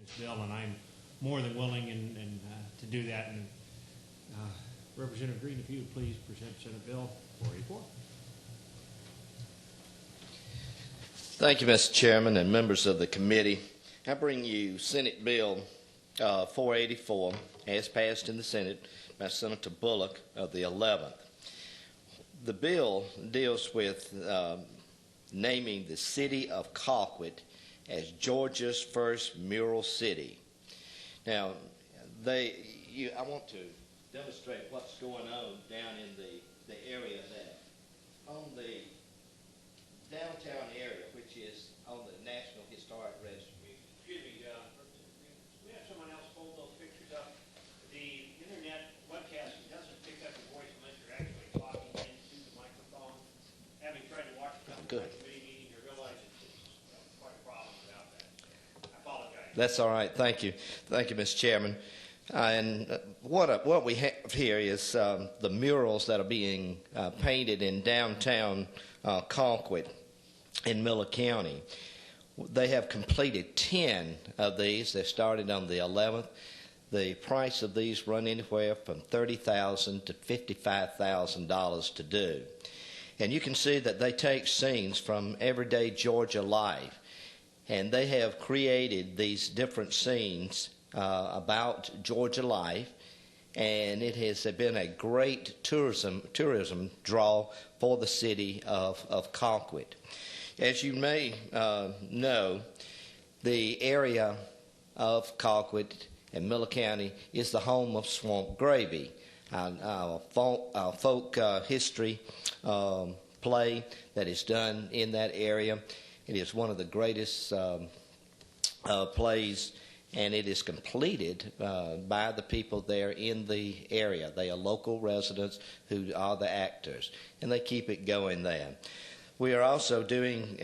this bill, and I'm more than willing and to do that. And Representative Green, if you would please present Senate Bill 484. Thank you, Mr. Chairman and members of the committee. I bring you Senate Bill 484, as passed in the Senate by Senator Bullock of the 11th. The bill deals with naming the city of Colquitt as Georgia's first mural city. Now, I want to demonstrate what's going on down in the area there. On the downtown area, which is on the National Historic Registry. Excuse me, we have someone else hold those pictures up. The internet webcasting doesn't pick up your voice unless you're actually talking into the microphone. Having tried to watch the committee meeting, you realize it's quite a problem without that. I apologize. That's all right. Thank you. Thank you, Mr. Chairman. And what we have here is the murals that are being painted in downtown Colquitt in Miller County. They have completed 10 of these. They started on the 11th. The price of these run anywhere from $30,000 to $55,000 to do. And you can see that they take scenes from everyday Georgia life. And they have created these different scenes about Georgia life. And it has been a great tourism draw for the city of Colquitt. As you may know, the area of Colquitt and Miller County is the home of Swamp Gravy, our folk history play that is done in that area. It is one of the greatest plays, and it is completed by the people there in the area. They are local residents who are the actors, and they keep it going there. We are also doing,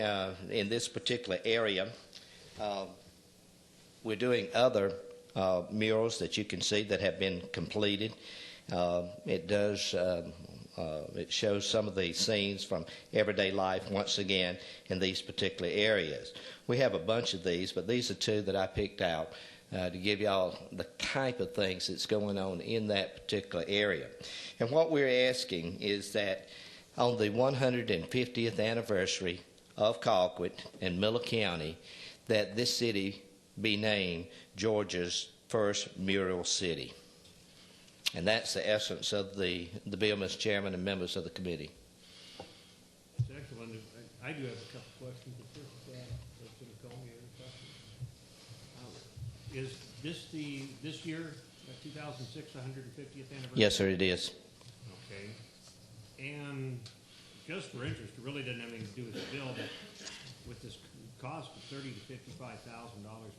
in this particular area, we're doing other murals that you can see that have been completed. It shows some of the scenes from everyday life, once again, in these particular areas. We have a bunch of these, but these are two that I picked out to give y'all the type of things that's going on in that particular area. And what we're asking is that on the 150th anniversary of Colquitt and Miller County, that this city be named Georgia's first mural city. And that's the essence of the bill, Mr. Chairman and members of the committee. That's excellent. I do have a couple questions. The first, President Comey, any questions? Is this year, 2006, 150th anniversary? Yes, sir, it is. Okay. And just for interest, it really doesn't have anything to do with the bill, but with this cost of $30,000 to $55,000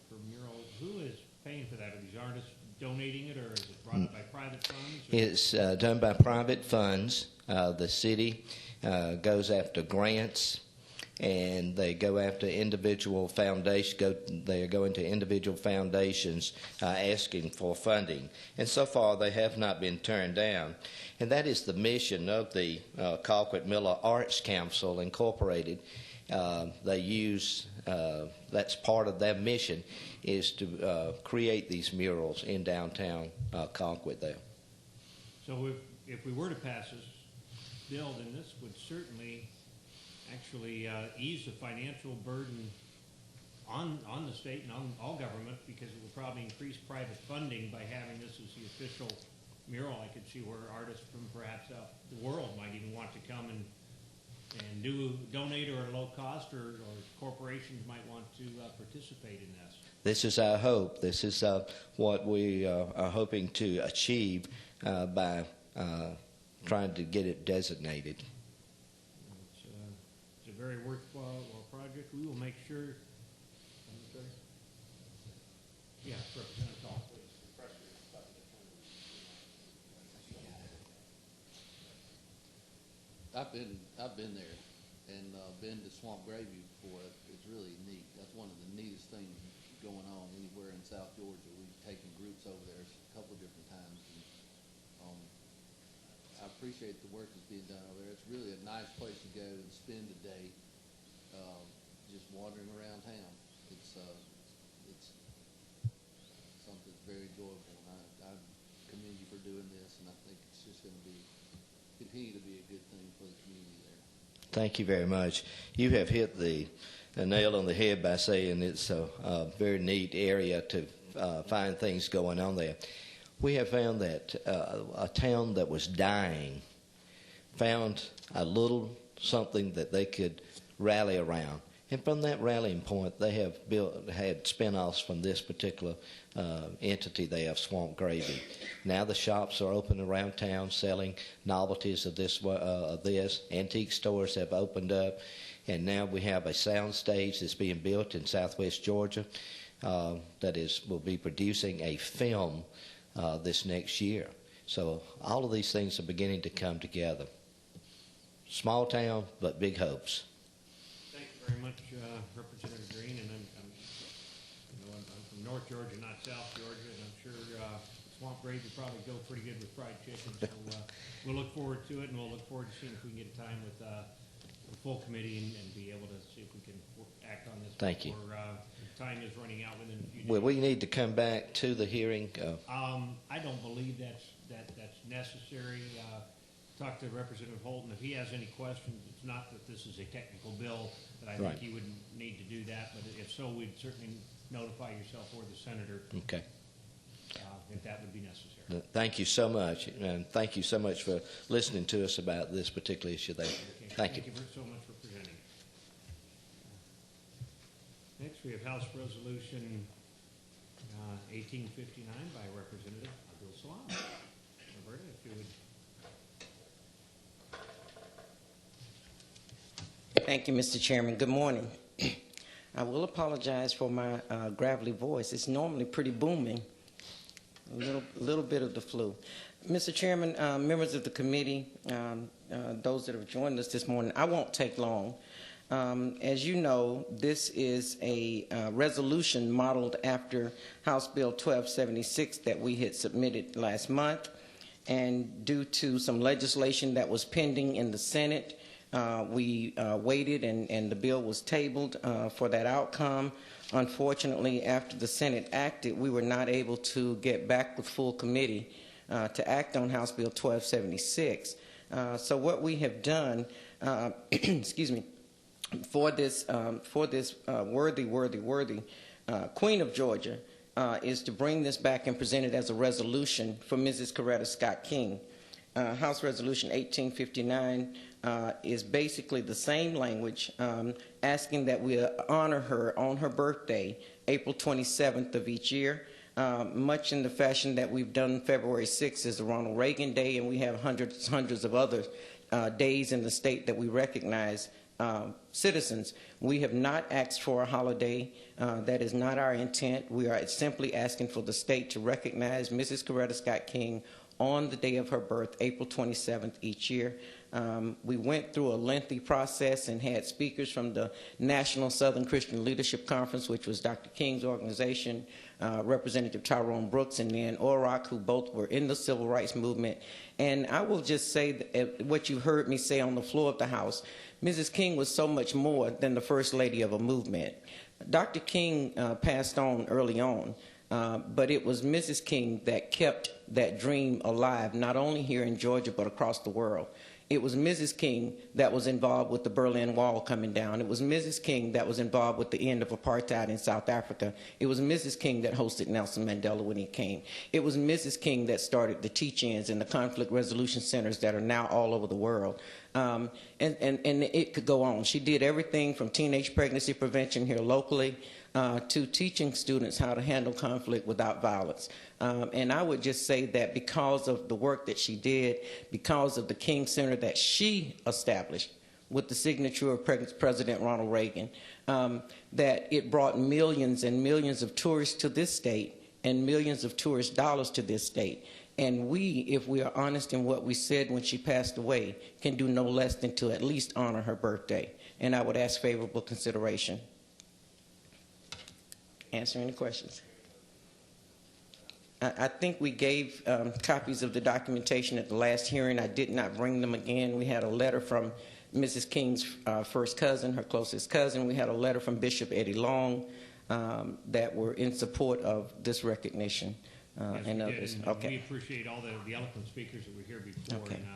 per mural, who is paying for that? Are these artists donating it, or is it brought by private funds? It's done by private funds. The city goes after grants, and they go after individual foundations. They are going to individual foundations asking for funding, and so far they have not been turned down. And that is the mission of the Colquitt Miller Arts Council Incorporated. They use that's part of their mission, is to create these murals in downtown Colquitt there. So if we were to pass this bill, then this would certainly actually ease the financial burden on the state and on all government, because it would probably increase private funding by having this as the official mural. I could see where artists from perhaps out the world might even want to come and donate or at a low cost, or corporations might want to participate in this. This is our hope. This is what we are hoping to achieve by trying to get it designated. It's a very worthwhile project. We will make sure. Yeah, Representative Dahl, please. I've been there and been to Swamp Gravy before. It's really neat. That's one of the neatest things going on anywhere in South Georgia. We've taken groups over there a couple of different times. And, I appreciate the work that's being done over there. It's really a nice place to go and spend a day just wandering around town. It's very enjoyable. And I commend you for doing this, and I think it's just going to continue to be a good thing for the community there. Thank you very much. You have hit the nail on the head by saying it's a very neat area to find things going on there. We have found that a town that was dying found a little something that they could rally around. And from that rallying point, they have had spin-offs from this particular entity they have, Swamp Gravy. Now the shops are open around town selling novelties of this. Antique stores have opened up, and now we have a sound stage that's being built in southwest Georgia that will be producing a film this next year. So all of these things are beginning to come together. Small town, but big hopes. Thank you very much, Representative Green. And I'm from North Georgia, not South Georgia, and I'm sure Swamp Gravy probably go pretty good with fried chicken. So we'll look forward to it, and we'll look forward to seeing if we can get time with the full committee and be able to see if we can act on this. Thank you. Time is running out within a few days. Will we need to come back to the hearing? I don't believe that's necessary. Talk to Representative Holton. If he has any questions, it's not that this is a technical bill, that I Right. think you would need to do that, but if so, we'd certainly notify yourself or the senator Okay. if that would be necessary. Thank you so much, and thank you so much for listening to us about this particular issue there. Okay. Thank you. So much for presenting it. Next, we have House Resolution 1859 by Representative Abdul Salam. Roberta, if you would. Thank you, Mr. Chairman. Good morning. I will apologize for my gravelly voice. It's normally pretty booming. A little bit of the flu. Mr. Chairman, members of the committee, those that have joined us this morning, I won't take long. As you know, this is a resolution modeled after House Bill 1276 that we had submitted last month. And due to some legislation that was pending in the Senate, we waited and the bill was tabled for that outcome. Unfortunately, after the Senate acted, we were not able to get back with full committee to act on House Bill 1276. So what we have done, excuse me, for this worthy Queen of Georgia is to bring this back and present it as a resolution for Mrs. Coretta Scott King. House Resolution 1859 is basically the same language, asking that we honor her on her birthday, April 27th of each year, much in the fashion that we've done February 6th is the Ronald Reagan Day, and we have hundreds of other days in the state that we recognize citizens. We have not asked for a holiday. That is not our intent. We are simply asking for the state to recognize Mrs. Coretta Scott King on the day of her birth, April 27th each year. We went through a lengthy process and had speakers from the National Southern Christian Leadership Conference, which was Dr. King's organization, Representative Tyrone Brooks, and Nan Orrock, who both were in the civil rights movement. And I will just say that what you heard me say on the floor of the House, Mrs. King was so much more than the first lady of a movement. Dr. King passed on early on. But it was Mrs. King that kept that dream alive, not only here in Georgia, but across the world. It was Mrs. King that was involved with the Berlin Wall coming down. It was Mrs. King that was involved with the end of apartheid in South Africa. It was Mrs. King that hosted Nelson Mandela when he came. It was Mrs. King that started the teach-ins and the conflict resolution centers that are now all over the world. And it could go on. She did everything from teenage pregnancy prevention here locally to teaching students how to handle conflict without violence. And I would just say that because of the work that she did, because of the King Center that she established with the signature of President Ronald Reagan, that it brought millions and millions of tourists to this state and millions of tourist dollars to this state. And we, if we are honest in what we said when she passed away, can do no less than to at least honor her birthday. And I would ask favorable consideration. Answer any questions. I think we gave copies of the documentation at the last hearing. I did not bring them again. We had a letter from Mrs. King's first cousin, her closest cousin. We had a letter from Bishop Eddie Long that were in support of this recognition. Yes, and we did, others. and Okay. we appreciate all the eloquent speakers that were here before. Okay. And,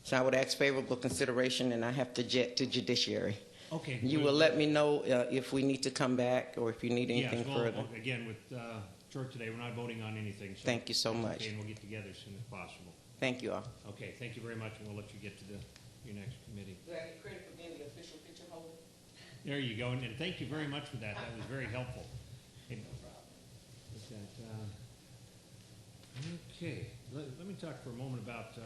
So I would ask favorable consideration, and I have to jet to judiciary. okay. You will let me know if we need to come back or if you need anything Yes, well, further. again, with short today, we're not voting on anything. So Thank you so much. Okay, and we'll get together as soon as possible. Thank you all. Okay, thank you very much, and we'll let you get to your next committee. Do I get credit for being the official picture holder? There you go, and thank you very much for that. That was very helpful. With that, okay, let me talk for a moment about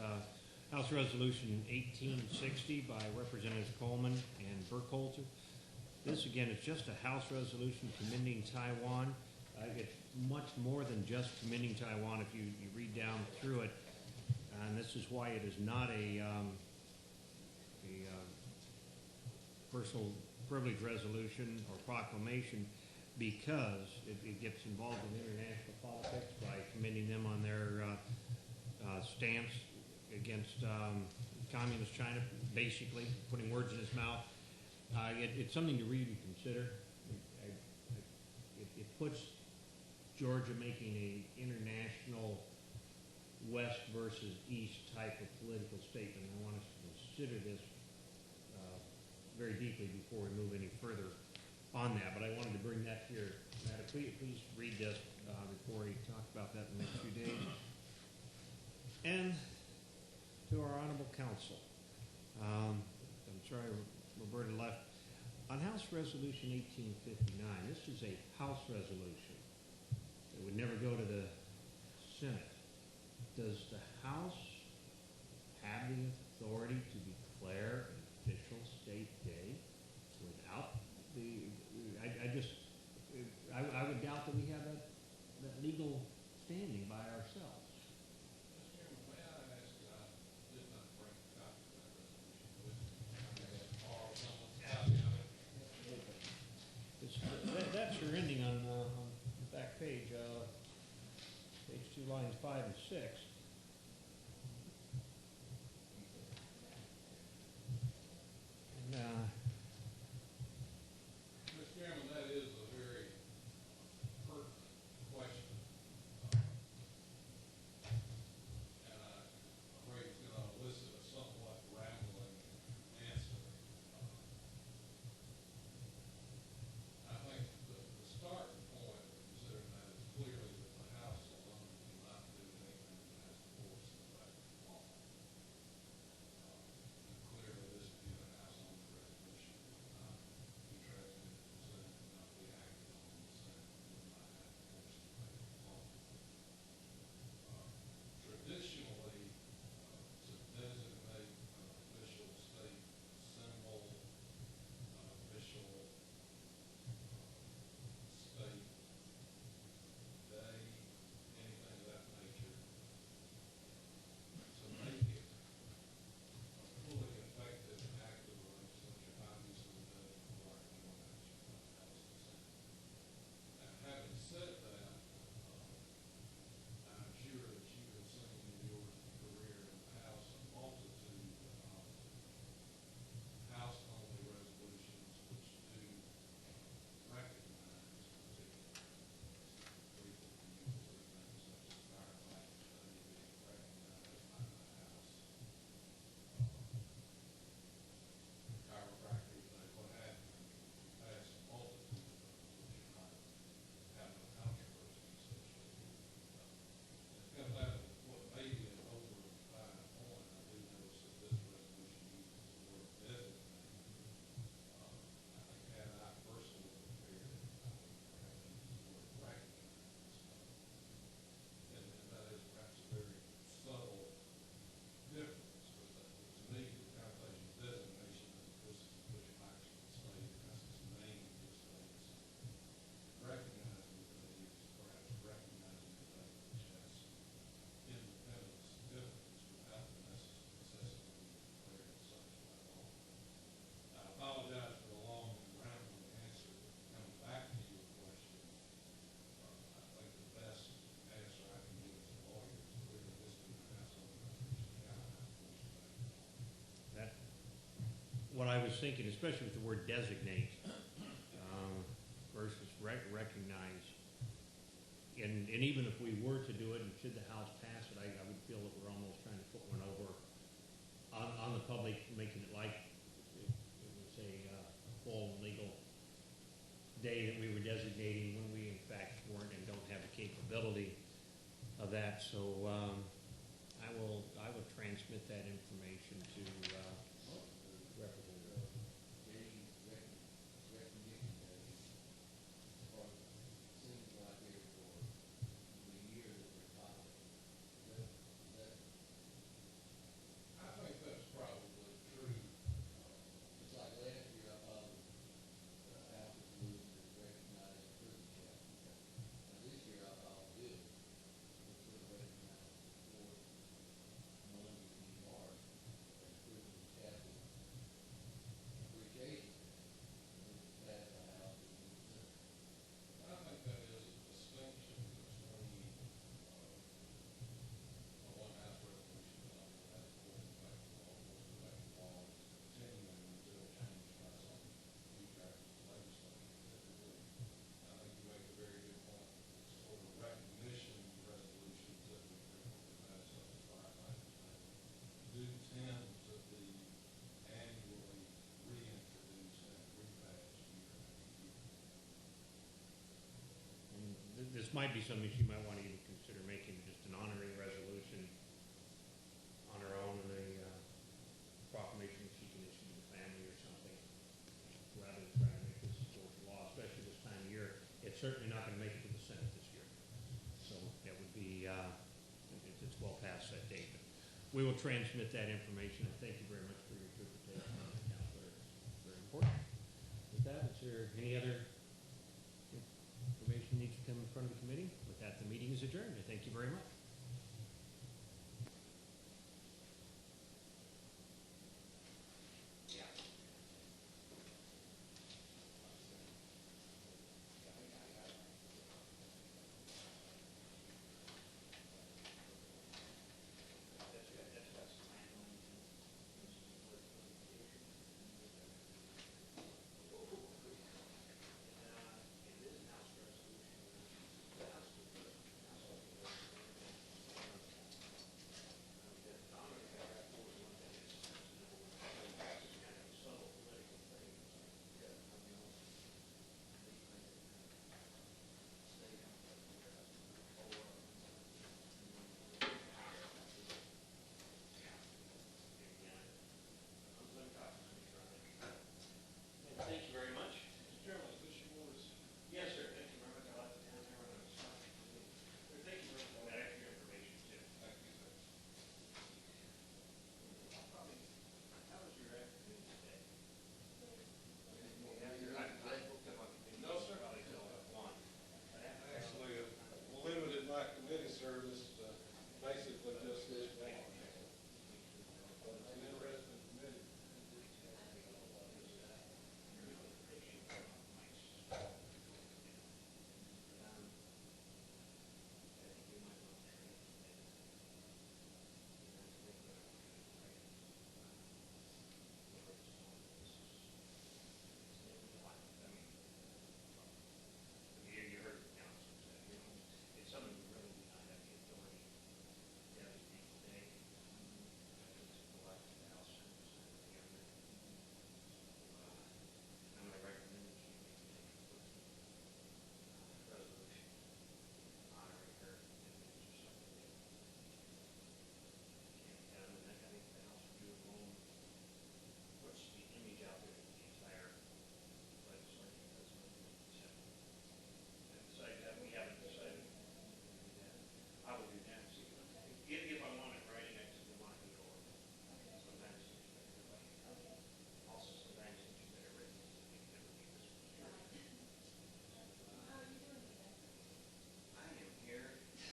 House Resolution 1860 by Representatives Coleman and Burkholder. This, again, is just a House resolution commending Taiwan. It's much more than just commending Taiwan if you read down through it. And this is why it is not a personal privilege resolution or proclamation, because it gets involved in international politics by commending them on their stance against communist China, basically putting words in his mouth. It's something to really consider. It puts Georgia making a international West versus East type of political statement. I want us to consider this very deeply before we move any further on that. But I wanted to bring that here. Matt, please read this before we talk about that in the next few days. And to our honorable council, I'm sorry, Roberta left. On House Resolution 1859, this is a House resolution. It would never go to the Senate. Does the House have the authority to declare an official state day without I would doubt that we have that legal standing by ourselves. Mr. Chairman, may I ask, I did not bring a copy of that resolution with me. Or someone's copy of it. That's your ending on the back page, page 2, lines 5 and 6. And, Mr. Chairman, that is a very pertinent question. And I'm afraid it's going to elicit a somewhat rambling answer. I think the starting point of considering that is clearly that the House alone cannot do anything that has to force the back of the law. And clearly this being a House-owned resolution, be transmitted to the Senate and not be acted on in the Senate, and would not have to force the back of the law. Traditionally, to designate an official state symbol, an official state day, anything of that nature, to make it a fully effective act of the legislature, obviously does require joint action by the House and Senate. Now, having said that, I'm sure that you have seen in your career in the House a multitude of House-only resolutions which do recognize particular people who use things such as firefighting day being recognized by the House, chiropractic day, what have you. We passed a multitude of those which are not have no controversy associated with them. And to come down to what may be an overdefined point, I do notice that this resolution uses the word designate. I think had I personally prepared it, I would perhaps use the word recognize. And that is perhaps a very subtle difference, but to me, the connotation of designation is that this is official action of the state, it has its name of the state. Recognizing the day is perhaps recognizing the day which has independent significance without the necessity of declaring it such by law. I apologize for the long and rambling answer. Coming back to your question, I think the best answer I can give as a lawyer is clearly this being a household resolution cannot have force of law. That, what I was thinking, especially with the word designate versus recognize, and even if we were to do it, and should the House pass it, I would feel that we're almost trying to put one over on the public, making it like it was a full legal day that we were designating when we in fact weren't and don't have the capability of that. So I will transmit that information to Representative. Seems like here for the year that they're following. I think that's probably true. It's like last year, I followed Alpha Solutions is recognized prison chapter. Now this year, I followed Bill, which was recognized for Monday in March as prison chapter appreciation. And it was passed by House of Representatives. I think that is a distinction between a one-house resolution and a house court back law, back law is continuing until changed by some future legislature. I think you make a very good point. It's for the recognition resolutions that we frequently pass such as firefighters do tend to be annually reintroduced and repassed year after year. And this might be something she might want to even consider making just an honoring resolution on her own, and a proclamation that she can issue to the family or something, rather than trying to make this a social law, especially this time of year. It's certainly not going to make it to the Senate this year. So that would be, it's well past that date. But we will transmit that information, and thank you very much for your interpretation on it, Counselor. It's very important. With that, is there any other information needs to come in front of the committee? With that, the meeting is adjourned. I thank you very much.